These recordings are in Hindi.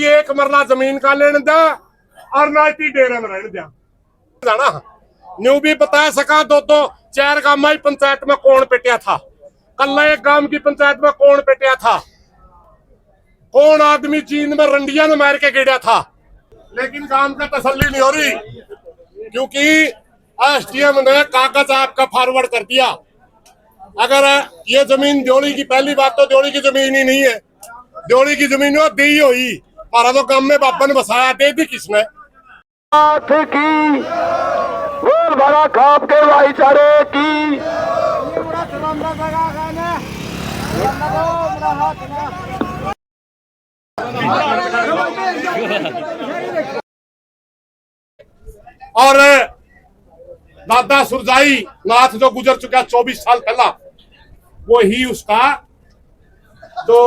एक मरला जमीन का लेने दा और नाटी डेरे में रहने दिया जाना। न्यू भी बता सका दो 4 गांव में पंचायत में कौन पिटिया था, कल एक गांव की पंचायत में कौन पिटिया था, कौन आदमी चीन में रंडिया में मार के गिरा था। लेकिन काम का तसल्ली नहीं हो रही क्योंकि एसडीएम ने कागज आपका फॉरवर्ड कर दिया। अगर ये जमीन द्योड़ी की, पहली बात तो द्योड़ी की जमीन ही नहीं है, द्योड़ी की जमीन वो दी हुई पर तो गांव में बाबा ने बसाया, दे दी किसने की बोल भरा खाप के भाईचारे की। और दादा सुरजाई नाथ जो गुजर चुका 24 साल पहला, वो ही उसका जो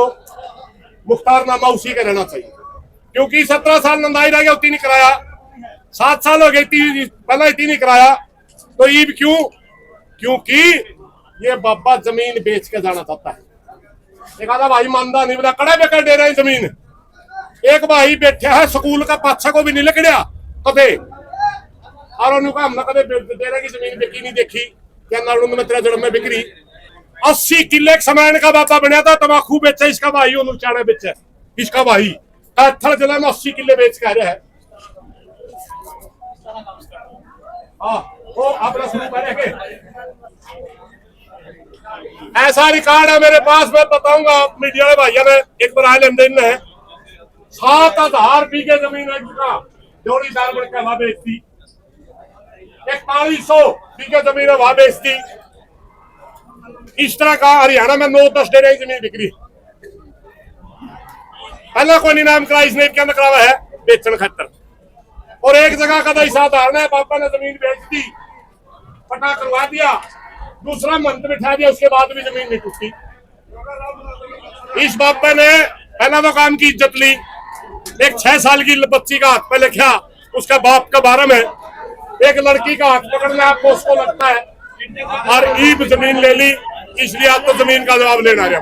मुख्तारनामा उसी का रहना चाहिए क्योंकि 17 साल नंदाई रह गया, उतनी नहीं कराया, 7 साल हो गई थी पहला इतनी नहीं कराया। तो ये क्यों? क्योंकि ये बाबा जमीन बेच के जाना चाहता है। एक आधा भाई मानदा नहीं, बोला कड़े बेकर दे रहे जमीन। एक भाई बैठा है स्कूल का पाछा को भी नहीं लकड़िया कदे, और उन्होंने हमने कदे डेरे की जमीन बिकी नहीं देखी, क्या नालुंद में तेरा जन्म में बिक्री। 80 किले समान का बाबा बनया था, तमाकू बेचा इसका भाई, चाड़े बेचा इसका भाई, थल जिला में 80 किले बेच के आ रहा है। अपना शुरू करेंगे, ऐसा रिकॉर्ड है मेरे पास, मैं बताऊंगा मीडिया वाले भाइयों ने एक बार लेन देन है। 7000 बीघे जमीन है जिसका जोड़ीदार बन के वहां बेचती, 4100 बीघे जमीन है वहां बेचती। इस तरह का हरियाणा में 9-10 डेरे जमीन बिक्री, पहले कोई नाम करा, इसने क्या करावा है बेचन खातर। और एक जगह का तो साधारण है, बाबा ने जमीन बेच दी, पटा करवा दिया, दूसरा मंत्र बिठा दिया, उसके बाद भी जमीन नहीं टूटी। इस बाबा ने पहला तो काम की इज्जत ली, एक 6 साल की बच्ची का हाथ पे लिखा, उसका बाप का 12 में, एक लड़की का हाथ पकड़ना आपको उसको लगता है, और ईब जमीन ले ली, इसलिए आप तो जमीन का जवाब लेना रहे।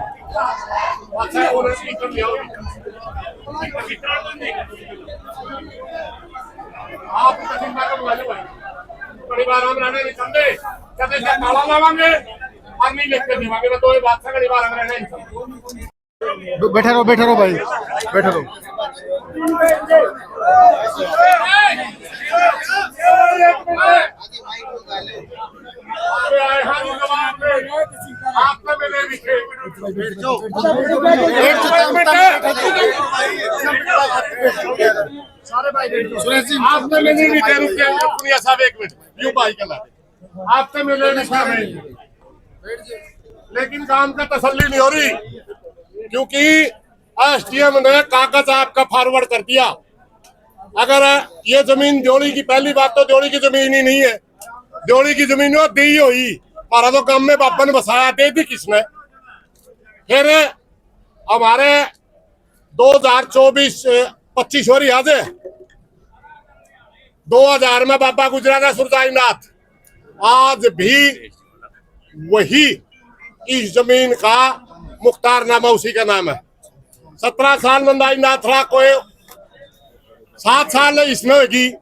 आप परिवार हम रहने नहीं समझे, कभी ताला लावांगे और नहीं लिख के देवांगे, मैं तो ये बात से परिवार हम रहने नहीं समझे। बैठे रहो भाई, बैठे रहो। आपने मिले विषय आपने मिले विषय रुपया साहब 1 मिनट यूं भाई के लाते आपसे मिले विषय, लेकिन काम का तसल्ली नहीं हो रही क्योंकि एसडीएम ने कागज आपका फॉरवर्ड कर दिया। अगर ये जमीन द्योड़ी की, पहली बात तो द्योड़ी की जमीन ही नहीं है, द्योड़ी की जमीन वो दी हुई पर तो गांव में बाबा ने बसाया, दे दी किसने। फिर हमारे 2024-25 हो रही आज 2000 में बाबा गुजरा था सुरजाई नाथ, आज भी वही इस जमीन का मुख्तारनामा उसी का नाम है। 17 साल नंदाई नाथ रहा, कोई 7 साल इसमें होगी,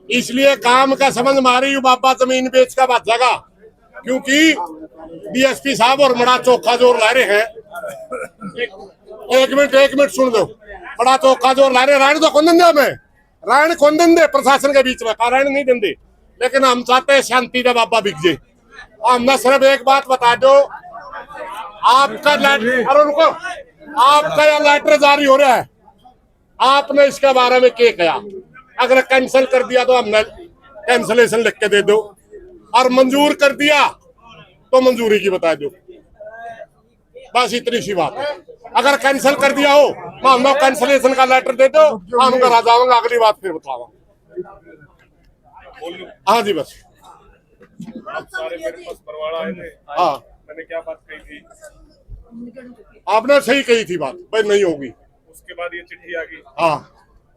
इसलिए काम का समझ मारी बाबा जमीन बेच का भागेगा क्योंकि डीएसपी साहब और बड़ा चौखा जोर ला रहे हैं। एक मिनट सुन दो, बड़ा चौखा जोर ला रहे। रायन तो कौन देंगे, हमें रायन कौन देंगे प्रशासन के बीच में, रायन नहीं देंगे, लेकिन हम चाहते हैं शांति का बाबा बिक जाए। हमने सिर्फ एक बात बता दो, आपका लेटर, अरे रुको, आपका यह लेटर जारी हो रहा है, आपने इसके बारे में क्या किया? अगर कैंसिल कर दिया तो हमने कैंसिलेशन लिख के दे दो, और मंजूर कर दिया तो मंजूरी की बता दो, बस इतनी सी बात है। अगर कैंसिल कर दिया हो तो हम कैंसिलेशन का लेटर दे दो, हम घर आ जाऊंगा, अगली बात फिर बतावा। हाँ जी बस सारे मेरे पास परवाड़ा आए थे। हाँ मैंने क्या बात कही थी, आपने सही कही थी बात, भाई नहीं होगी। उसके बाद ये चिट्ठी आ गई। हाँ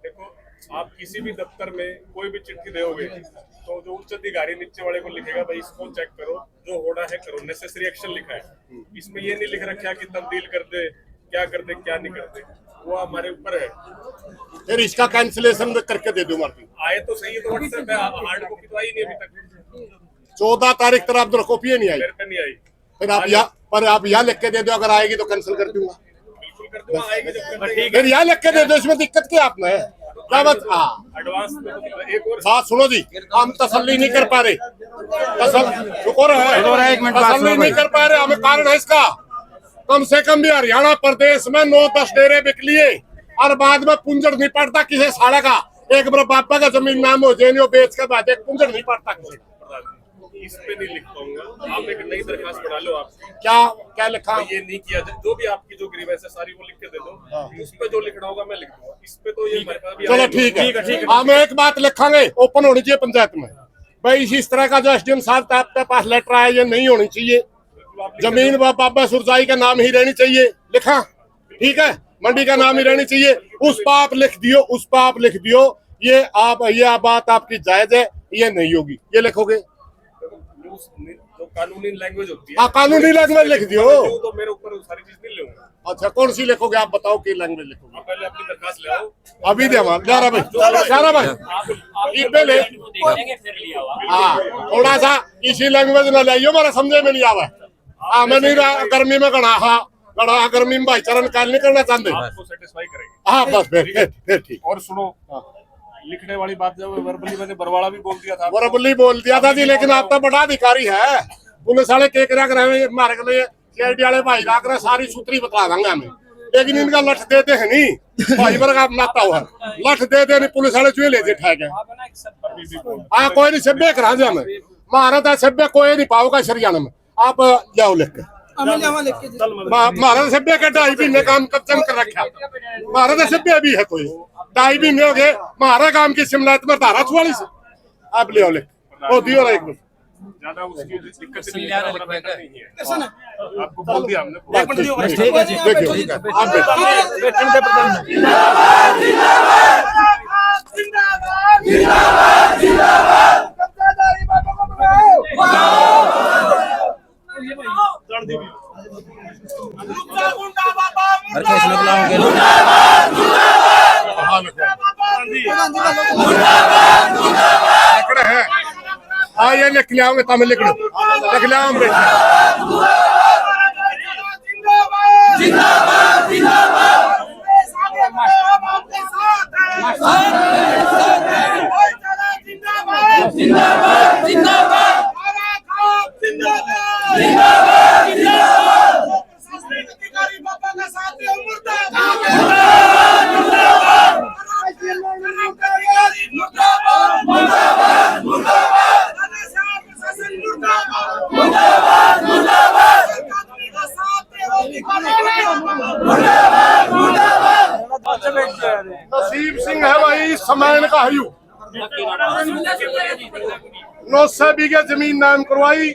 देखो आप किसी भी दफ्तर में कोई भी चिट्ठी दोगे तो जो उच्च अधिकारी नीचे वाले को लिखेगा भाई इसको चेक करो, जो होना है करो, नेसेसरी एक्शन लिखा है। इसमें ये नहीं लिख रखा कि तब्दील कर दे, क्या नहीं करते, वो हमारे ऊपर है। फिर इसका कैंसिलेशन करके दे दूं मर्जी। आए तो सही है तो व्हाट्सएप पे, हार्ड कॉपी तो आई नहीं अभी तक। 14 तारीख तक आप कॉपी नहीं आई, मेरे पे नहीं आई। फिर आप यहाँ लिख के दे दो, अगर आएगी तो कैंसिल कर दूंगा। बिल्कुल कर दूंगा, आएगी जब कर देंगे। फिर यहाँ लिख के दे दो, इसमें दिक्कत क्या आपने क्या बात। एडवांस में तो एक और बात सुनो जी, हम तसल्ली नहीं कर पा रहे, शुक्र है एक मिनट बात तसल्ली सुनो नहीं कर पा रहे, हमें कारण है इसका। कम से कम भी हरियाणा प्रदेश में 9-10 डेरे बिक लिए और बाद में पुंजड़ नहीं पड़ता किसी साले का। एक बार बापा का जमीन नाम हो जेनियो बेच के बाद एक पुंजड़ नहीं पड़ता किसी का। इस पे नहीं लिख पाऊंगा, आप एक नई दरखास्त बना लो। आप क्या लिखा, ये नहीं किया, जो भी आपकी जो ग्रीवेंस है सारी वो लिख के दे दो। उस पे जो लिखना होगा मैं लिख दूंगा, इस पे तो ये हमारे पास अभी चलो आया ठीक नहीं। है। हम एक बात लिखांगे, ओपन होनी चाहिए पंचायत में भाई, इस तरह का जो एसडीएम साहब आपके पास लेटर आया ये नहीं होनी चाहिए। जमीन बाबा सुरजाई का नाम ही रहनी चाहिए लिखा, ठीक है, मंडी का नाम ही रहनी चाहिए। उस पर आप लिख दियो, ये बात आपकी जायज है, ये नहीं होगी, ये लिखोगे। जो कानूनी लैंग्वेज होती है, हाँ कानूनी लैंग्वेज लिख दियो। तो मेरे ऊपर सारी चीज नहीं लूंगा। अच्छा कौन सी लिखोगे आप बताओ, की लैंग्वेज लिखोगे। आप पहले अपनी दरखास्त ले आओ। अभी दे हमारे 11 भाई पहले, हाँ थोड़ा सा इसी लैंग्वेज न लाइयो, मेरा समझे में नहीं आवा। हाँ मैं नहीं रहा गर्मी में गड़ा गर्मी में भाईचारा निकाल नहीं करना चाहते, आपको सेटिस्फाई करेंगे। हाँ बस फिर ठीक। और सुनो, लिखने वाली बात जब वर्बली मैंने बरवाड़ा भी बोल दिया था, बराबली बोल दिया था जी, लेकिन आप तो बड़ा अधिकारी है। पुलिस वाले के मारे के लिए सीआईडी वाले भाई लाकर सारी सूत्री बता देंगे हमें, लेकिन इनका लठ देते हैं नहीं भाई वर्ग आप नाता हुआ लठ देते नहीं, पुलिस वाले चुहे ले ठा गए। हाँ कोई नहीं सभ्य करा दे हमें, महाराज सभ्य कोई नहीं पाओगा हरियाणा में। आप जाओ लिख के महाराज सभ्य का 2.5 महीने काम कब्जा कर रखा, महाराज सभ्य भी है कोई 2.5 महीने हो गए हमारा काम की शिमलात में धारा 44 आप ले आओ लिख वो दियो ना एक मिनट ज्यादा उसकी दिक्कत नहीं है, बड़ा मैटर नहीं है। आपको बोल दिया हमने। एक मिनट ठीक है जी, देखिए आप बैठने दे प्रधान जी। हाँ ये लिख ले आओगे तमिल लिख ले आओ नसीब सिंह है भाई समैन का हयू 900 बीघे जमीन नाम करवाई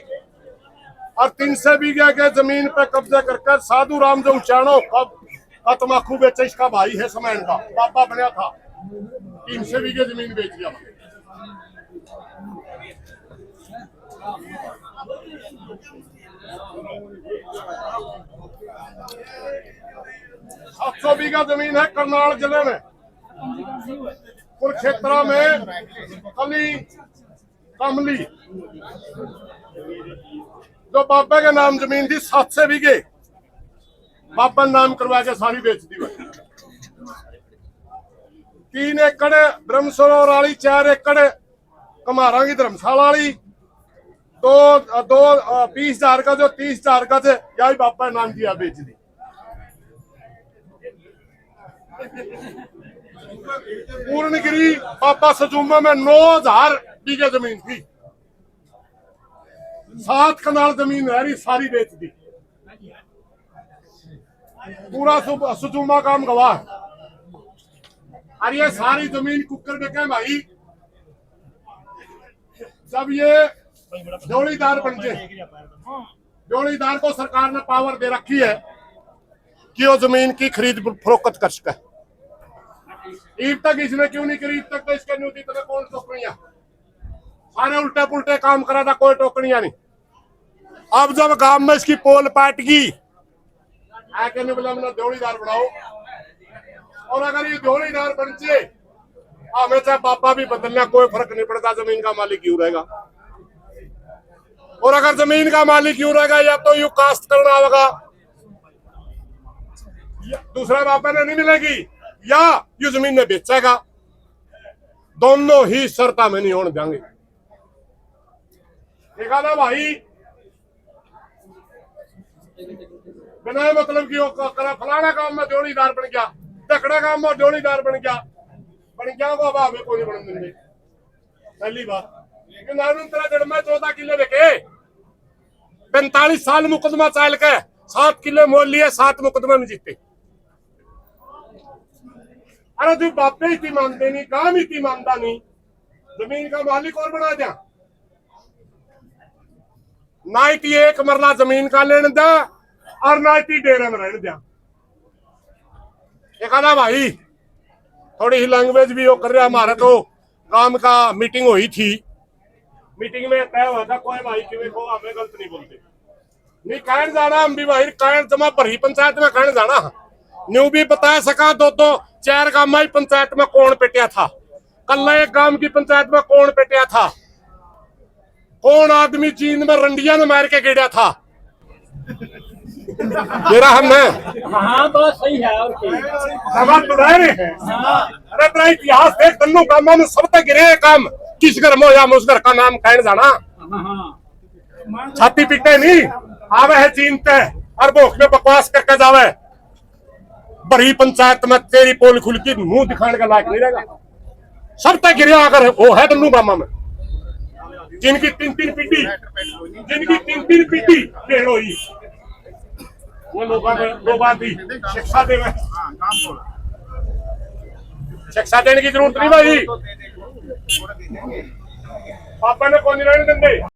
और 300 बीघे के जमीन पे कब्जा करके साधु राम जो उचानो का तमाकू बेचे, इसका भाई है समैन का पापा बनया था, 300 बीघे जमीन बेच दिया। सात 700 बीघा जमीन है करनाल जिले में कुरुक्षेत्र में कमली जो बाबा के नाम जमीन थी 700 बीघे बाबा नाम करवा के सारी बेच दी। 3 एकड़ ब्रह्म सरोवर वाली, 4 एकड़ कमारा की धर्मशाला वाली, 20,000 का जो 30,000 का थे यही बाबा नाम किया बेच दी। पूर्णगिरी बाबा सजूमा में 9,000 बीघे जमीन थी, 7 कनाल जमीन रही सारी बेच दी। पूरा सजूमा काम गवाह। और ये सारी जमीन कुकर बेके भाई जब ये जोड़ीदार बन गए, जोड़ीदार को सरकार ने पावर दे रखी है कि वो जमीन की खरीद फरोख्त कर सके। ईद तक इसने क्यों नहीं करी? ईद तक तो इसके न्यूती तक कौन टोकरियां, सारे उल्टे पुल्टे काम करा था, कोई टोकरियां नहीं। अब जब गांव में इसकी पोल पाट गई, आके नहीं बोला मैंने जोड़ीदार बनाओ, और अगर ये जोड़ीदार बन जाए हमेशा बापा भी बदलना, कोई फर्क नहीं पड़ता, जमीन का मालिक क्यों रहेगा। और अगर जमीन का मालिक क्यों रहेगा, या तो यू कास्ट करना होगा, दूसरा बापा ने नहीं मिलेगी, या यू जमीन में बेचेगा। दोनों ही शर्ता में नहीं होने देंगे। देखा ना भाई, बिना मतलब की करा फलाना काम में जोड़ीदार बन गया, तकड़ा काम में जोड़ीदार बन गया को अब हमें कोई नहीं बन देंगे। पहली बात जड़ में 14 किले देखे, 45 साल मुकदमा चाल के 7 किले मोल लिए, 7 मुकदमे में जीते। अरे तू बापे ही मानते नहीं, काम ही मानता नहीं, जमीन का मालिक और बना दिया। 91 मरला जमीन का लेने दिया और 90 डेरे में रहने दिया। एक आधा भाई थोड़ी ही लैंग्वेज भी वो कर रहा। हमारा तो काम का मीटिंग हुई थी, मीटिंग में तय हुआ था कोई भाई कि को हमें गलत नहीं बोलते, नहीं कहने जाना, हम भी भाई कहने जमा भरी पंचायत में कहने जाना, न्यू भी बता सका। 2-4 गांव में पंचायत में कौन पेटिया था, कल एक गांव की पंचायत में कौन पेटिया था, कौन आदमी चीन में रंडिया में मार के गिरा था, मेरा हमने। हाँ बात सही है। और अरे तेरा इतिहास देख, तन्नू कामों में सब तक गिरे काम, किस घर में या मुस घर का नाम कहने जाना, छाती पीटे नहीं आवे है चीन ते और भोख में बकवास करके जावे। बड़ी पंचायत में तेरी पोल खुल की मुंह दिखाने का लायक नहीं रहेगा। सब तक गिरे अगर वो है तन्नू कामा में, जिनकी 3-3 पीटी पेड़ हुई, वो लोगों की शिक्षा देवे, शिक्षा देने की जरूरत नहीं भाई, पापा ने कौन नहीं रहने देंगे।